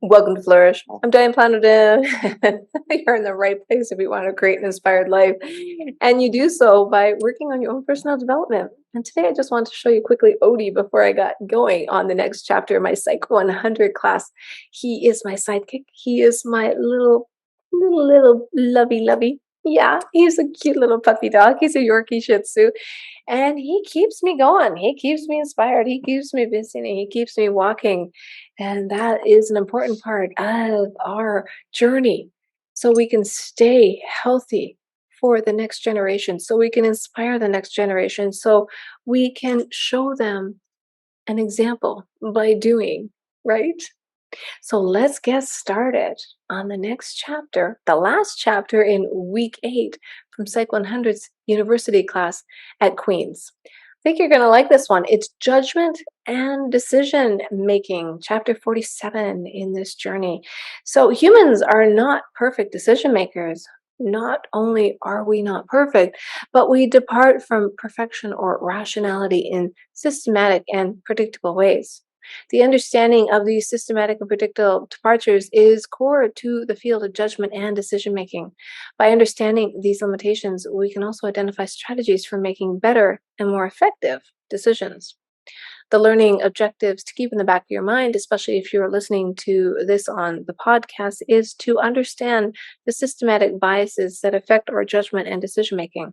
Welcome to Flourish. I'm Diane Planidin. You're in the right place if you want to create an inspired life. And you do so by working on your own personal development. And today I just want to show you quickly Odie before I got going on the next chapter of my Psych-100 class. He is my sidekick. He is my little lovey. Yeah, he's a cute little puppy dog. He's a Yorkie Shih Tzu. And he keeps me going. He keeps me inspired. He keeps me busy. And he keeps me walking. And that is an important part of our journey. So we can stay healthy for the next generation. So we can inspire the next generation. So we can show them an example by doing, right? So let's get started on the next chapter, the last chapter in week 8 from Psych-100's university class at Queen's. I think you're going to like this one. It's judgment and decision making, chapter 47 in this journey. So humans are not perfect decision makers. Not only are we not perfect, but we depart from perfection or rationality in systematic and predictable ways. The understanding of these systematic and predictable departures is core to the field of judgment and decision making. By understanding these limitations, we can also identify strategies for making better and more effective decisions. The learning objectives to keep in the back of your mind, especially if you're listening to this on the podcast, is to understand the systematic biases that affect our judgment and decision making,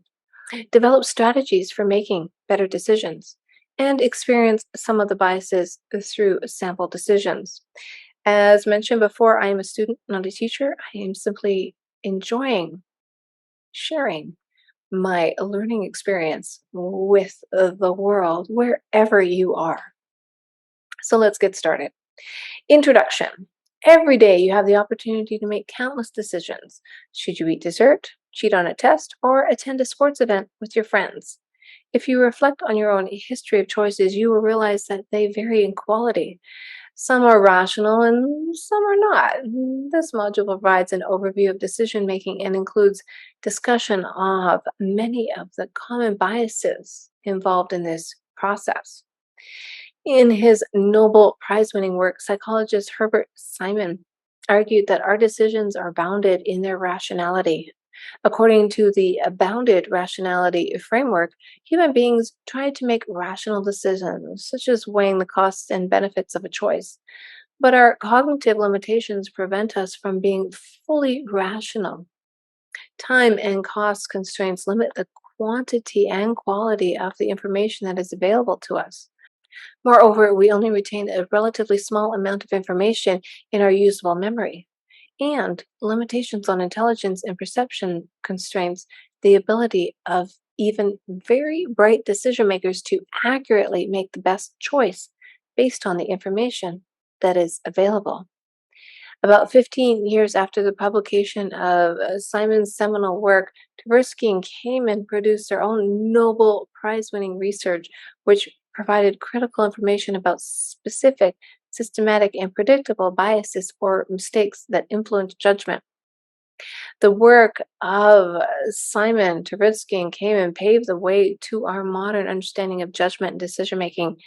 develop strategies for making better decisions, and experience some of the biases through sample decisions. As mentioned before, I am a student, not a teacher. I am simply enjoying sharing my learning experience with the world wherever you are. So let's get started. Introduction. Every day you have the opportunity to make countless decisions. Should you eat dessert, cheat on a test, or attend a sports event with your friends? If you reflect on your own history of choices, you will realize that they vary in quality. Some are rational and some are not. This module provides an overview of decision making and includes discussion of many of the common biases involved in this process. In his Nobel Prize winning work, psychologist Herbert Simon argued that our decisions are bounded in their rationality. According to the bounded rationality framework, human beings try to make rational decisions, such as weighing the costs and benefits of a choice. But our cognitive limitations prevent us from being fully rational. Time and cost constraints limit the quantity and quality of the information that is available to us. Moreover, we only retain a relatively small amount of information in our usable memory, and limitations on intelligence and perception constraints the ability of even very bright decision makers to accurately make the best choice based on the information that is available. About 15 years after the publication of Simon's seminal work, Tversky and Kamen produced their own Nobel Prize winning research, which provided critical information about specific, systematic, and predictable biases or mistakes that influence judgment. The work of Simon, Tversky, and Kamen paved the way to our modern understanding of judgment and decision making.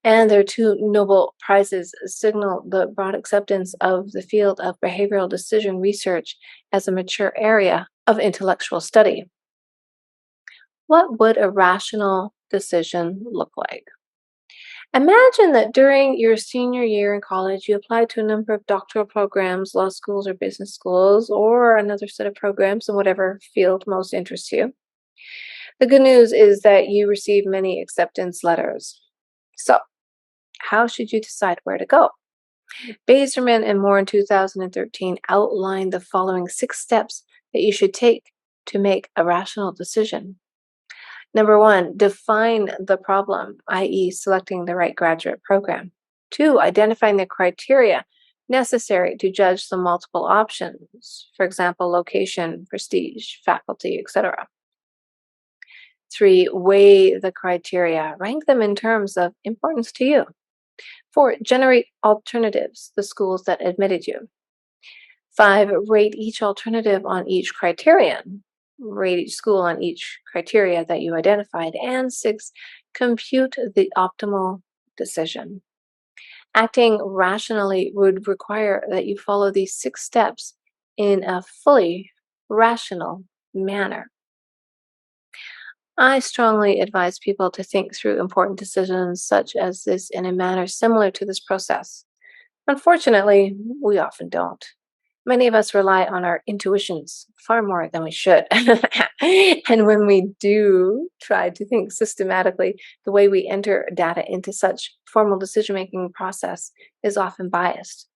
And their 2 Nobel Prizes signal the broad acceptance of the field of behavioral decision research as a mature area of intellectual study. What would a rational decision look like? Imagine that during your senior year in college, you applied to a number of doctoral programs, law schools or business schools, or another set of programs in whatever field most interests you. The good news is that you received many acceptance letters. So, how should you decide where to go? Bazerman and Moore in 2013 outlined the following 6 steps that you should take to make a rational decision. Number 1, define the problem, i.e., selecting the right graduate program. 2, identifying the criteria necessary to judge the multiple options, for example, location, prestige, faculty, etc. 3, weigh the criteria, rank them in terms of importance to you. 4, generate alternatives, the schools that admitted you. 5, rate each alternative on each criterion. Rate each school on each criteria that you identified. And 6, compute the optimal decision. Acting rationally would require that you follow these 6 steps in a fully rational manner. I strongly advise people to think through important decisions such as this in a manner similar to this process. Unfortunately, we often don't. Many of us rely on our intuitions far more than we should. And when we do try to think systematically, the way we enter data into such formal decision making process is often biased.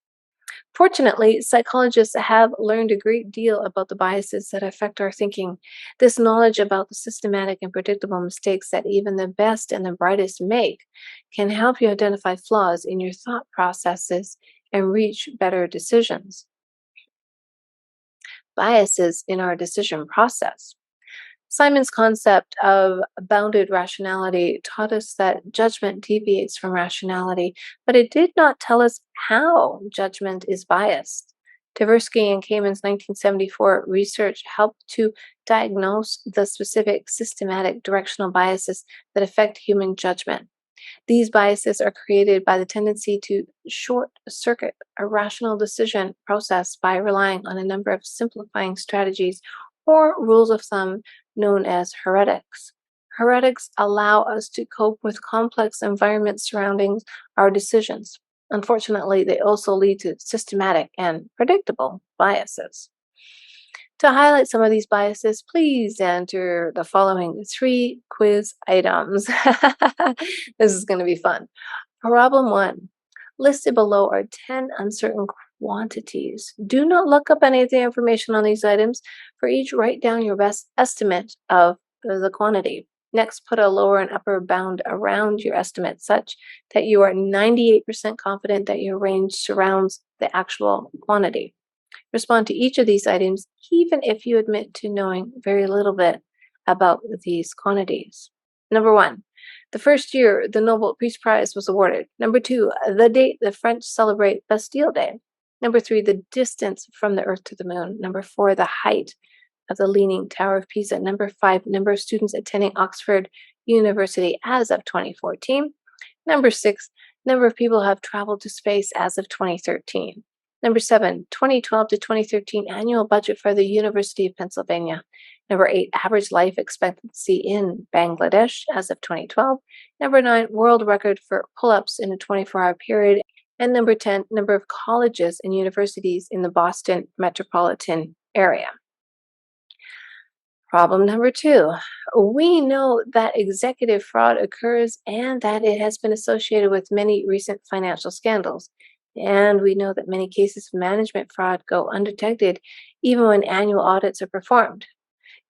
Fortunately, psychologists have learned a great deal about the biases that affect our thinking. This knowledge about the systematic and predictable mistakes that even the best and the brightest make can help you identify flaws in your thought processes and reach better decisions. Biases in our decision process. Simon's concept of bounded rationality taught us that judgment deviates from rationality, but it did not tell us how judgment is biased. Tversky and Kamen's 1974 research helped to diagnose the specific systematic directional biases that affect human judgment. These biases are created by the tendency to short circuit a rational decision process by relying on a number of simplifying strategies or rules of thumb known as heuristics. Heuristics allow us to cope with complex environments surrounding our decisions. Unfortunately, they also lead to systematic and predictable biases. To highlight some of these biases, please enter the following 3 quiz items. This is going to be fun. Problem 1. Listed below are 10 uncertain quantities. Do not look up any of the information on these items. For each, write down your best estimate of the quantity. Next, put a lower and upper bound around your estimate such that you are 98% confident that your range surrounds the actual quantity. Respond to each of these items, even if you admit to knowing very little bit about these quantities. Number 1, the first year the Nobel Peace Prize was awarded. Number 2, the date the French celebrate Bastille Day. Number 3, the distance from the Earth to the Moon. Number 4, the height of the Leaning Tower of Pisa. Number 5, number of students attending Oxford University as of 2014. Number 6, number of people who have traveled to space as of 2013. Number 7, 2012 to 2013 annual budget for the University of Pennsylvania. Number 8, average life expectancy in Bangladesh as of 2012. Number 9, world record for pull-ups in a 24-hour period. And number 10, number of colleges and universities in the Boston metropolitan area. Problem number 2. We know that executive fraud occurs and that it has been associated with many recent financial scandals. And we know that many cases of management fraud go undetected even when annual audits are performed.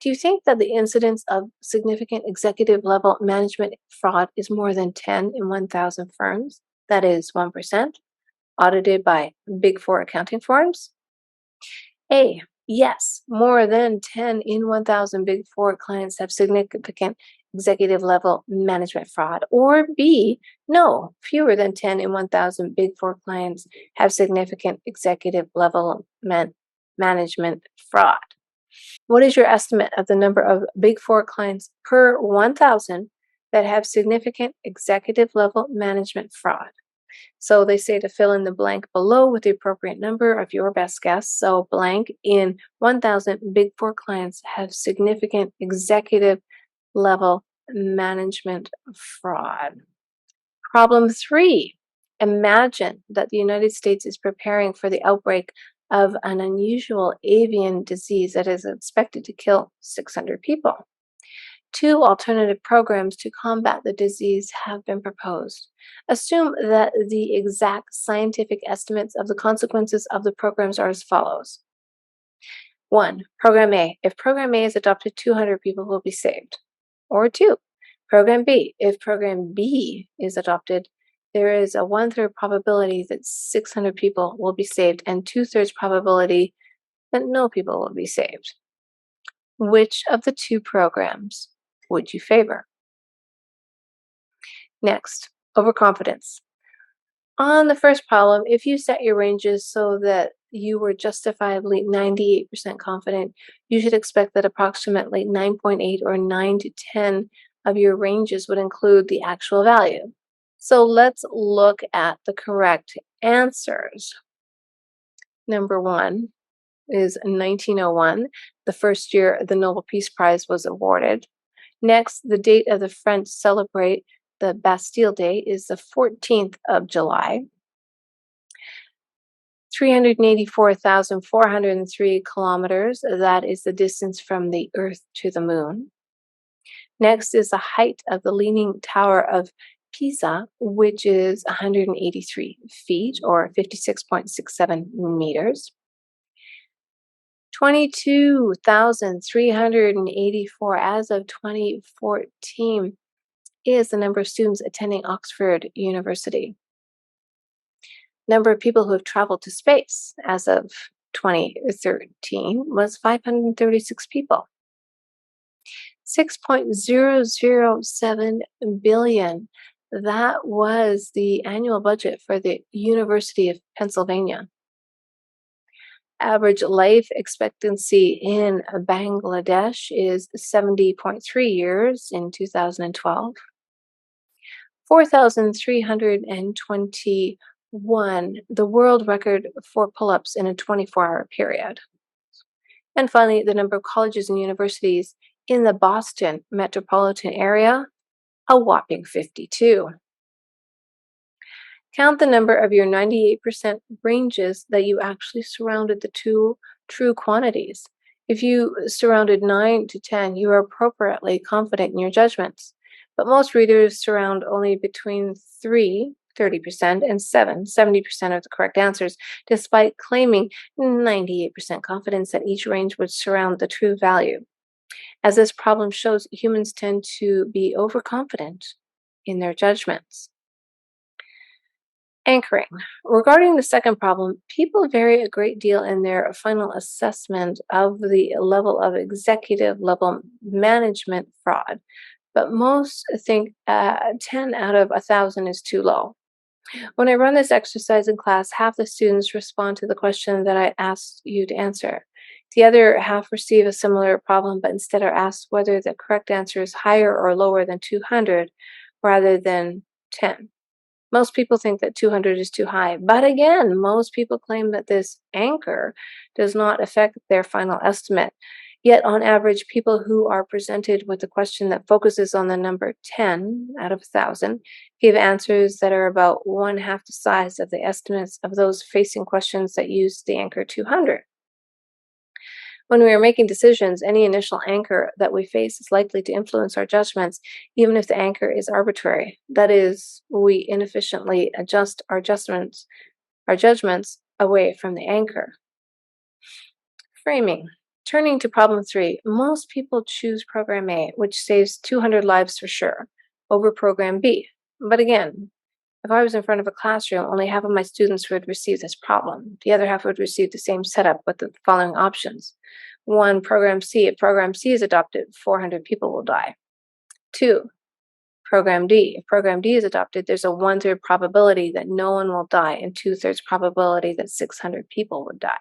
Do you think that the incidence of significant executive level management fraud is more than 10 in 1,000 firms? That is 1%, audited by Big Four accounting firms? A, yes, more than 10 in 1,000 Big Four clients have significant executive level management fraud. Or B, no, fewer than 10 in 1,000 Big Four clients have significant executive level management fraud. What is your estimate of the number of Big Four clients per 1,000 that have significant executive level management fraud? So they say to fill in the blank below with the appropriate number of your best guess. So blank in 1,000 Big Four clients have significant executive level management fraud. Problem 3. Imagine that the United States is preparing for the outbreak of an unusual avian disease that is expected to kill 600 people. 2 alternative programs to combat the disease have been proposed. Assume that the exact scientific estimates of the consequences of the programs are as follows. 1. Program A. If Program A is adopted, 200 people will be saved. Or 2. Program B. If Program B is adopted, there is a 1/3 probability that 600 people will be saved and 2/3 probability that no people will be saved. Which of the 2 programs would you favor? Next, overconfidence. On the first problem, if you set your ranges so that you were justifiably 98% confident, you should expect that approximately 9.8 or 9 to 10 of your ranges would include the actual value. So let's look at the correct answers. Number one is 1901, the first year the Nobel Peace Prize was awarded. Next, the date of the French celebrate the Bastille Day is the 14th of July. 384,403 kilometers, that is the distance from the Earth to the Moon. Next is the height of the Leaning Tower of Pisa, which is 183 feet or 56.67 meters. 22,384 as of 2014 is the number of students attending Oxford University. Number of people who have traveled to space as of 2013 was 536 people. 6.007 billion. That was the annual budget for the University of Pennsylvania. Average life expectancy in Bangladesh is 70.3 years in 2012. 4,321, the world record for pull-ups in a 24-hour period. And finally, the number of colleges and universities in the Boston metropolitan area, a whopping 52. Count the number of your 98% ranges that you actually surrounded the two true quantities. If you surrounded 9 to 10, you are appropriately confident in your judgments. But most readers surround only between 3, 30%, and 7, 70% of the correct answers, despite claiming 98% confidence that each range would surround the true value. As this problem shows, humans tend to be overconfident in their judgments. Anchoring. Regarding the second problem, people vary a great deal in their final assessment of the level of executive level management fraud, but most think 10 out of 1,000 is too low. When I run this exercise in class, half the students respond to the question that I asked you to answer. The other half receive a similar problem, but instead are asked whether the correct answer is higher or lower than 200 rather than 10. Most people think that 200 is too high, but again, most people claim that this anchor does not affect their final estimate. Yet, on average, people who are presented with a question that focuses on the number 10 out of 1,000 give answers that are about 1/2 the size of the estimates of those facing questions that use the anchor 200. When we are making decisions, any initial anchor that we face is likely to influence our judgments, even if the anchor is arbitrary. That is, we inefficiently adjust our judgments away from the anchor. Framing. Turning to problem 3, most people choose program A, which saves 200 lives for sure, over program B. But again, if I was in front of a classroom, only half of my students would receive this problem. The other half would receive the same setup with the following options. 1, program C. If program C is adopted, 400 people will die. 2, program D. If program D is adopted, there's a 1/3 probability that no one will die and 2/3 probability that 600 people would die.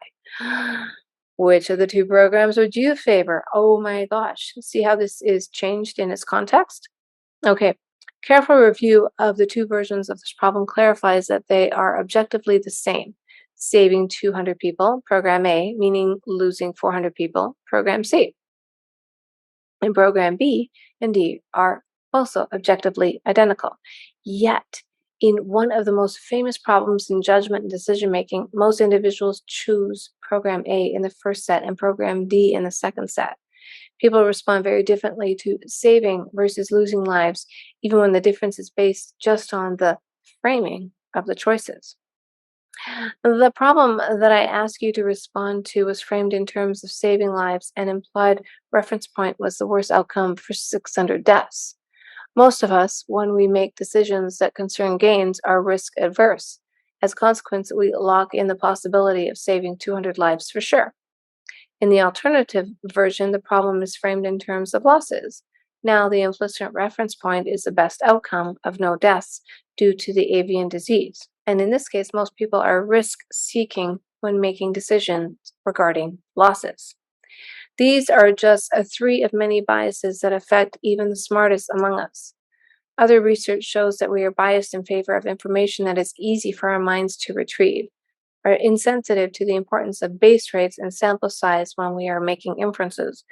Which of the two programs would you favor? Oh my gosh. See how this is changed in its context? Okay. Careful review of the two versions of this problem clarifies that they are objectively the same. Saving 200 people, program A, meaning losing 400 people, program C. And program B and D are also objectively identical. Yet, in one of the most famous problems in judgment and decision making, most individuals choose program A in the first set and program D in the second set. People respond very differently to saving versus losing lives, even when the difference is based just on the framing of the choices. The problem that I asked you to respond to was framed in terms of saving lives, and implied reference point was the worst outcome for 600 deaths. Most of us, when we make decisions that concern gains, are risk adverse. As a consequence, we lock in the possibility of saving 200 lives for sure. In the alternative version, the problem is framed in terms of losses. Now, the implicit reference point is the best outcome of no deaths due to the avian disease. And in this case, most people are risk-seeking when making decisions regarding losses. These are just 3 of many biases that affect even the smartest among us. Other research shows that we are biased in favor of information that is easy for our minds to retrieve, are insensitive to the importance of base rates and sample size when we are making inferences,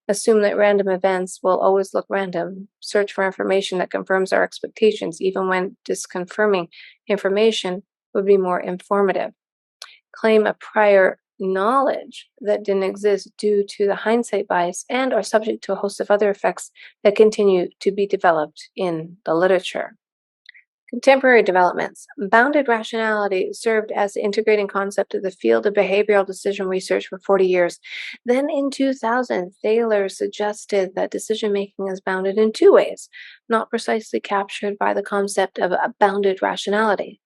assume that random events will always look random, search for information that confirms our expectations, even when disconfirming information would be more informative, claim a prior knowledge that didn't exist due to the hindsight bias, and are subject to a host of other effects that continue to be developed in the literature. Contemporary developments. Bounded rationality served as the integrating concept of the field of behavioral decision research for 40 years. Then in 2000, Thaler suggested that decision making is bounded in two ways, not precisely captured by the concept of a bounded rationality.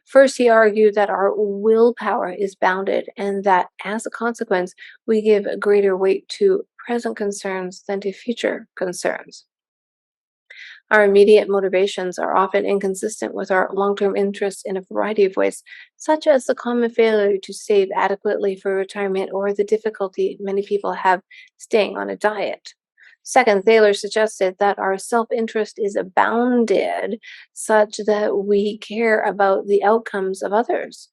First, he argued that our willpower is bounded and that as a consequence, we give greater weight to present concerns than to future concerns. Our immediate motivations are often inconsistent with our long term interests in a variety of ways, such as the common failure to save adequately for retirement or the difficulty many people have staying on a diet. Second, Thaler suggested that our self interest is bounded such that we care about the outcomes of others.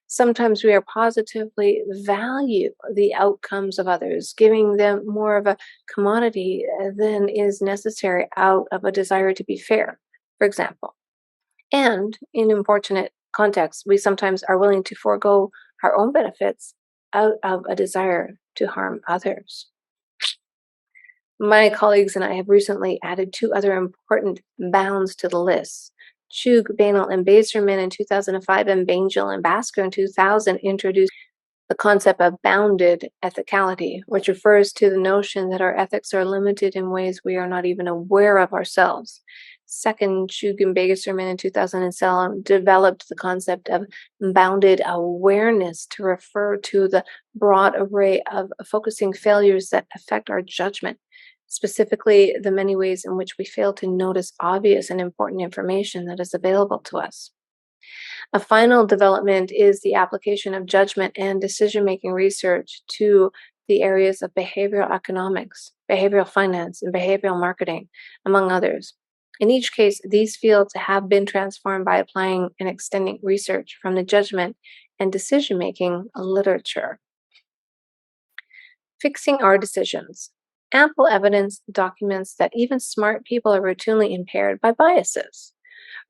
Sometimes we are positively value the outcomes of others, giving them more of a commodity than is necessary out of a desire to be fair, for example. And in unfortunate contexts, we sometimes are willing to forego our own benefits out of a desire to harm others. My colleagues and I have recently added two other important bounds to the list. Chug, Banel, and Baserman in 2005 and Bangel and Basker in 2000 introduced the concept of bounded ethicality, which refers to the notion that our ethics are limited in ways we are not even aware of ourselves. Second, Chug and Baserman in 2007 developed the concept of bounded awareness to refer to the broad array of focusing failures that affect our judgment, specifically the many ways in which we fail to notice obvious and important information that is available to us. A final development is the application of judgment and decision making research to the areas of behavioral economics, behavioral finance, and behavioral marketing, among others. In each case, these fields have been transformed by applying and extending research from the judgment and decision making literature. Fixing our decisions. Ample evidence documents that even smart people are routinely impaired by biases.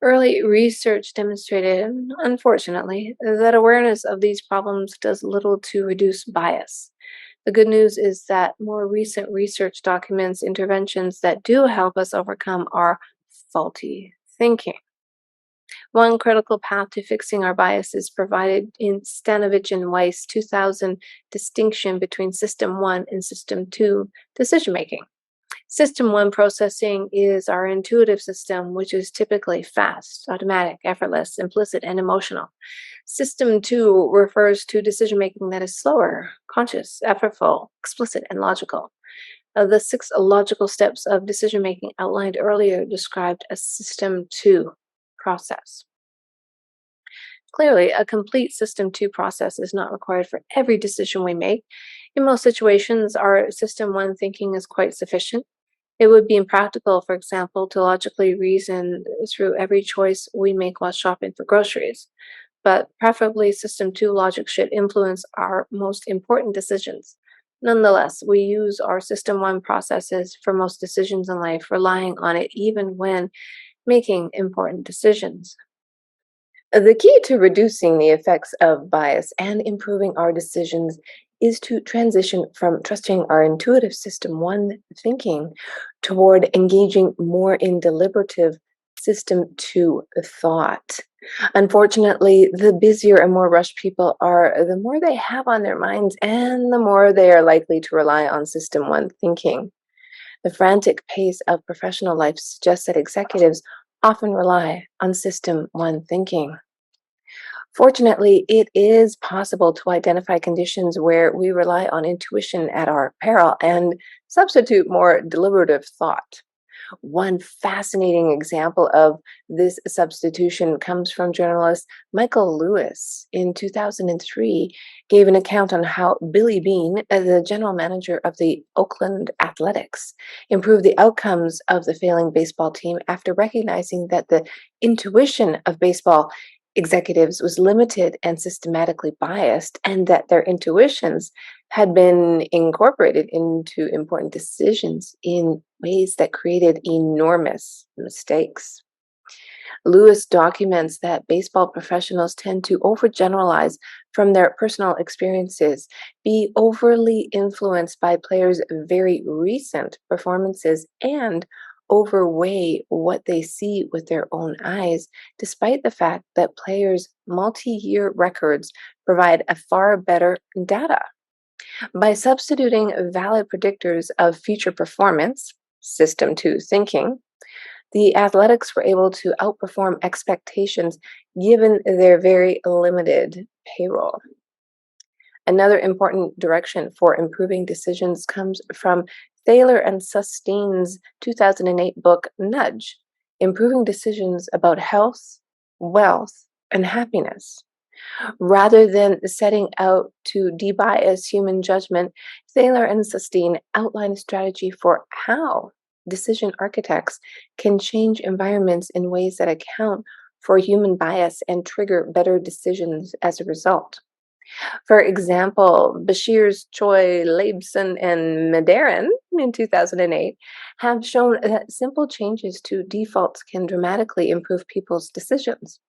Early research demonstrated, unfortunately, that awareness of these problems does little to reduce bias. The good news is that more recent research documents interventions that do help us overcome our faulty thinking. One critical path to fixing our bias is provided in Stanovich and Weiss' 2000 distinction between System 1 and System 2 decision making. System 1 processing is our intuitive system, which is typically fast, automatic, effortless, implicit, and emotional. System 2 refers to decision making that is slower, conscious, effortful, explicit, and logical. The 6 logical steps of decision making outlined earlier described a System 2 process. Clearly, a complete System 2 process is not required for every decision we make. In most situations, our System 1 thinking is quite sufficient. It would be impractical, for example, to logically reason through every choice we make while shopping for groceries. But preferably, System 2 logic should influence our most important decisions. Nonetheless, we use our System 1 processes for most decisions in life, relying on it even when making important decisions. The key to reducing the effects of bias and improving our decisions is to transition from trusting our intuitive System 1 thinking toward engaging more in deliberative System 2 thought. Unfortunately, the busier and more rushed people are, the more they have on their minds and the more they are likely to rely on System 1 thinking. The frantic pace of professional life suggests that executives often rely on System 1 thinking. Fortunately, it is possible to identify conditions where we rely on intuition at our peril and substitute more deliberative thought. One fascinating example of this substitution comes from journalist Michael Lewis in 2003, gave an account on how Billy Bean, the general manager of the Oakland Athletics, improved the outcomes of the failing baseball team after recognizing that the intuition of baseball executives was limited and systematically biased, and that their intuitions had been incorporated into important decisions in ways that created enormous mistakes. Lewis documents that baseball professionals tend to overgeneralize from their personal experiences, be overly influenced by players' very recent performances, and overweigh what they see with their own eyes, despite the fact that players' multi year records provide a far better data. By substituting valid predictors of future performance, System 2 thinking, the athletics were able to outperform expectations given their very limited payroll. Another important direction for improving decisions comes from Thaler and Sustain's 2008 book, Nudge, Improving Decisions About Health, Wealth, and Happiness. Rather than setting out to debias human judgment, Thaler and Sustain outline a strategy for how decision architects can change environments in ways that account for human bias and trigger better decisions as a result. For example, Bashir's Choi, Leibson, and Madarin in 2008 have shown that simple changes to defaults can dramatically improve people's decisions.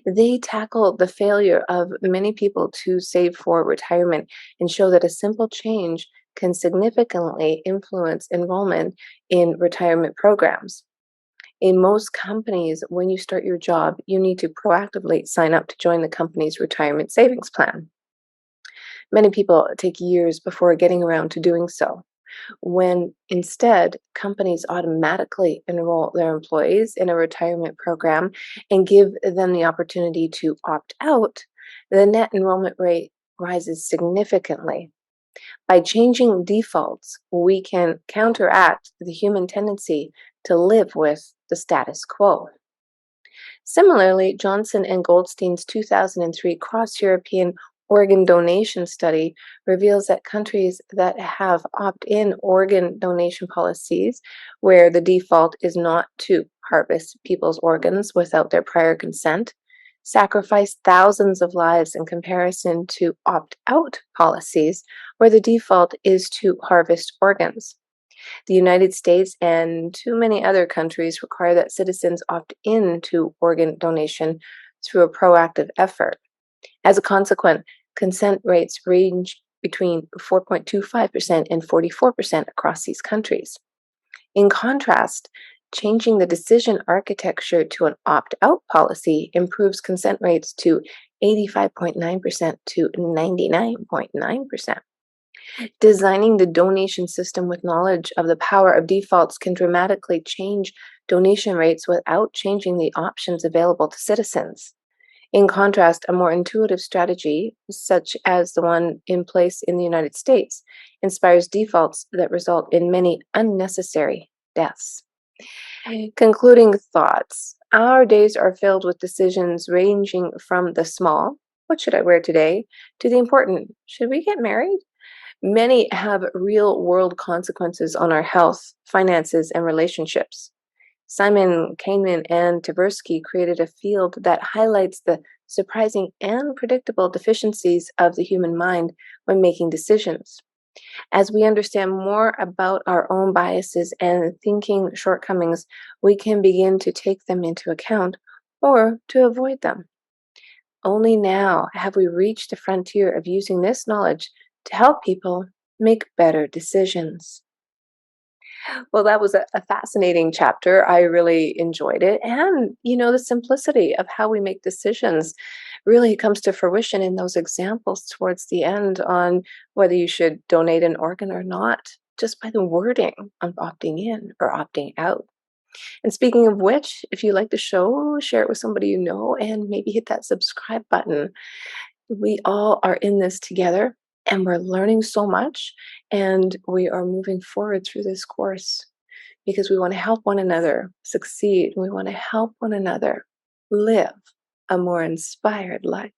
They tackle the failure of many people to save for retirement and show that a simple change can significantly influence enrollment in retirement programs. In most companies, when you start your job, you need to proactively sign up to join the company's retirement savings plan. Many people take years before getting around to doing so, when instead companies automatically enroll their employees in a retirement program and give them the opportunity to opt out. The net enrollment rate rises significantly. By changing defaults, we can counteract the human tendency to live with the status quo. Similarly, Johnson and Goldstein's 2003 cross-European organ donation study reveals that countries that have opt-in organ donation policies, where the default is not to harvest people's organs without their prior consent, sacrifice thousands of lives in comparison to opt-out policies, where the default is to harvest organs. The United States and too many other countries require that citizens opt in to organ donation through a proactive effort. As a consequence, consent rates range between 4.25% and 44% across these countries. In contrast, changing the decision architecture to an opt out policy improves consent rates to 85.9% to 99.9%. Designing the donation system with knowledge of the power of defaults can dramatically change donation rates without changing the options available to citizens. In contrast, a more intuitive strategy, such as the one in place in the United States, inspires defaults that result in many unnecessary deaths. Concluding thoughts. Our days are filled with decisions ranging from the small, what should I wear today, to the important, should we get married? Many have real world consequences on our health, finances, and relationships. Simon Kahneman and Tversky created a field that highlights the surprising and predictable deficiencies of the human mind when making decisions. As we understand more about our own biases and thinking shortcomings, we can begin to take them into account or to avoid them. Only now have we reached the frontier of using this knowledge to help people make better decisions. Well, that was a fascinating chapter. I really enjoyed it. And, the simplicity of how we make decisions really comes to fruition in those examples towards the end on whether you should donate an organ or not, just by the wording of opting in or opting out. And speaking of which, if you like the show, share it with somebody you know and maybe hit that subscribe button. We all are in this together and we're learning so much and we are moving forward through this course. because we want to help one another succeed. We want to help one another live a more inspired life.